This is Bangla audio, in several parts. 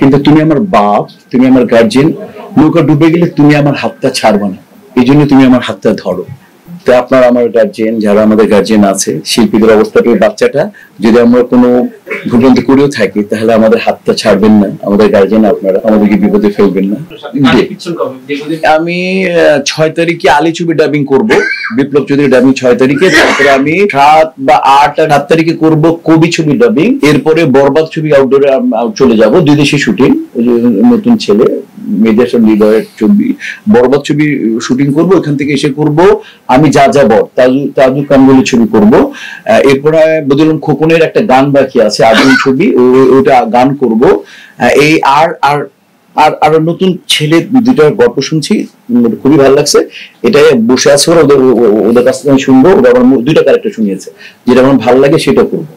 কিন্তু তুমি আমার বাপ, তুমি আমার গার্জিয়ান। নৌকা ডুবে গেলে তুমি আমার হাতটা ছাড়বে না, এই জন্য তুমি আমার হাতটা ধরো। তো আপনার আমার গার্জিয়ান, যারা আমাদের গার্জিয়ান আছে, শিল্পীদের অবস্থাটা, ওই বাচ্চাটা যদি আমরা কোনো ভুলভ্রান্তি করেও থাকি, তাহলে আমাদের হাতটা ছাড়বেন না, আমাদের গার্জিয়ান আপনারা, আমাদেরকে বিপদে ফেলবেন না। আমি 6 তারিখে আলী ছবি ডাবিং করব, বিপ্লব চৌধুরী ডাবিং 6 তারিখে। তারপরে আমি 7 বা 8 আর 7 তারিখে করব কবি ছবি ডাবিং। এরপরে বরবাদ ছবি আউটডোরে চলে যাব, 2 দেশে শুটিং। ওই যে নতুন ছেলে মেয়েদের সব হৃদয়ের ছবি, বরবাদ ছবি শুটিং করব। ওখান থেকে এসে করব আমি যা যাবো তাজু কামগুলি ছবি করব। এরপরে বদলুন খোকনের একটা গান বাকি আছে, আগুন ছবি, ওটা গান করব। এই আর আর আর আরো নতুন ছেলে দুটার গল্প শুনছি, খুবই ভালো লাগছে। এটা বসে আছে ওরা, ওদের কাছ থেকে আমি শুনবো। ওরা আমার 2টা ক্যারেক্টার শুনিয়েছে, যেটা আমার ভালো লাগে সেটা করবো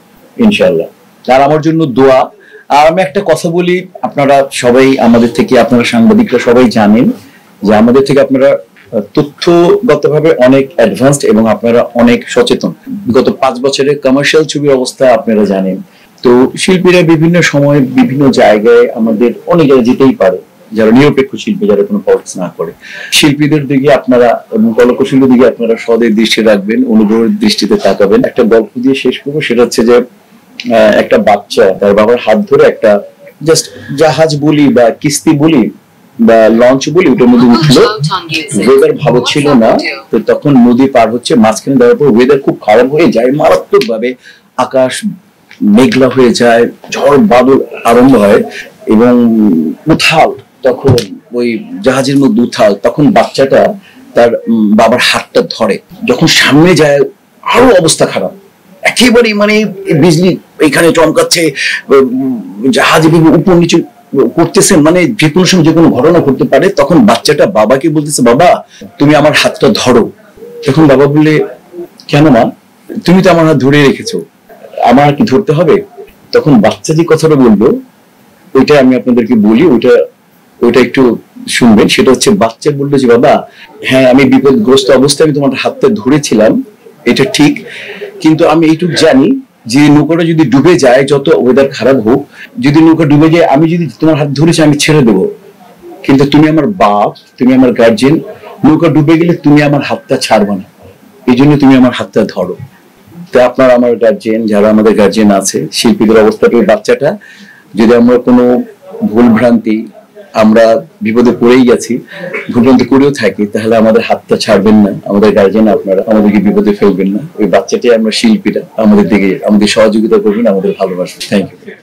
ইনশাআল্লাহ। আর আমার জন্য দোয়া। আর আমি একটা কথা বলি, আপনারা সবাই আমাদের থেকে, আপনারা সাংবাদিকরা সবাই জানেন যে আমাদের থেকে আপনারা তথ্যগতভাবে অনেক অ্যাডভান্সড এবং আপনারা অনেক সচেতন। বিগত 5 বছরের কমার্শিয়াল ছবির অবস্থা আপনারা জানেন। তো শিল্পীরা বিভিন্ন সময় বিভিন্ন জায়গায়, আমাদের অনেক জায়গায় যেতেই পারে, যারা নিরপেক্ষ শিল্পী, যারা কোনো পলিটিক্স না করে। শিল্পীদের দিকে আপনারা এবং কলাকুশলীদের দিকে আপনারা সদের দৃষ্টি রাখবেন, অনুগ্রহের দৃষ্টিতে তাকাবেন। একটা গল্প দিয়ে শেষ করবো, সেটা হচ্ছে যে একটা বাচ্চা তার বাবার হাত ধরে একটা জাস্ট জাহাজ বলি বা কিস্তি বলি বা লঞ্চ বলি, ওটার মধ্যে উঠলো। ওয়েদার ভালো ছিল না, তো তখন নদী পার হচ্ছে, মাঝখানে দেওয়ার পর ওয়েদার খুব খারাপ হয়ে যায় মারাত্মক ভাবে। আকাশ মেঘলা হয়ে যায়, ঝড় বাদল আরম্ভ হয় এবং উথাল, তখন ওই জাহাজের মধ্যে উথাল। তখন বাচ্চাটা তার বাবার হাতটা ধরে, যখন সামনে যায় আরো অবস্থা খারাপ, একেবারে মানে বিজলি এখানে চমকাচ্ছে, জাহাজ উপর নিচে করতেছে, মানে যে কোনো সময় যে কোনো ঘটনা ঘটতে পারে। তখন বাচ্চাটা বাবাকে বলতেছে, বাবা তুমি আমার হাতটা ধরো। তখন বাবা বললে, কেন মা, তুমি তো আমার হাত ধরে রেখেছো, আমার কি ধরতে হবে? তখন বাচ্চা যে কথাটা বললো, ওইটা আমি আপনাদেরকে বলি, ওইটা একটু শুনবেন। সেটা হচ্ছে, বাচ্চা বললো যে, বাবা হ্যাঁ, আমি বিপদগ্রস্ত অবস্থায় আমি তোমার হাতটা ধরেছিলাম, এটা ঠিক, কিন্তু আমি এইটুকু জানি যে নৌকাটা যদি ডুবে যায়, যত ওয়েদার খারাপ হোক, যদি নৌকা ডুবে যায়, আমি যদি তোমার হাত ধরেছি আমি ছেড়ে দেবো, কিন্তু তুমি আমার বাপ, তুমি আমার গার্জিয়ান। নৌকা ডুবে গেলে তুমি আমার হাতটা ছাড়বে না, এই জন্য তুমি আমার হাতটা ধরো। তো আপনার আমার গার্জিয়ান, যারা আমাদের গার্জিয়ান আছে, শিল্পীদের অবস্থাটা, ওই বাচ্চাটা যদি আমরা কোনো ভুল ভ্রান্তি, আমরা বিপদে পড়েই গেছি, ভুলভ্রান্তি করেও থাকি, তাহলে আমাদের হাতটা ছাড়বেন না, আমাদের গার্জিয়ান আপনারা, আমাদেরকে বিপদে ফেলবেন না। ওই বাচ্চাটাই আমরা শিল্পীরা, আমাদের দিকে আমাদের সহযোগিতা করবেন, আমাদের ভালোবাসবেন। Thank you.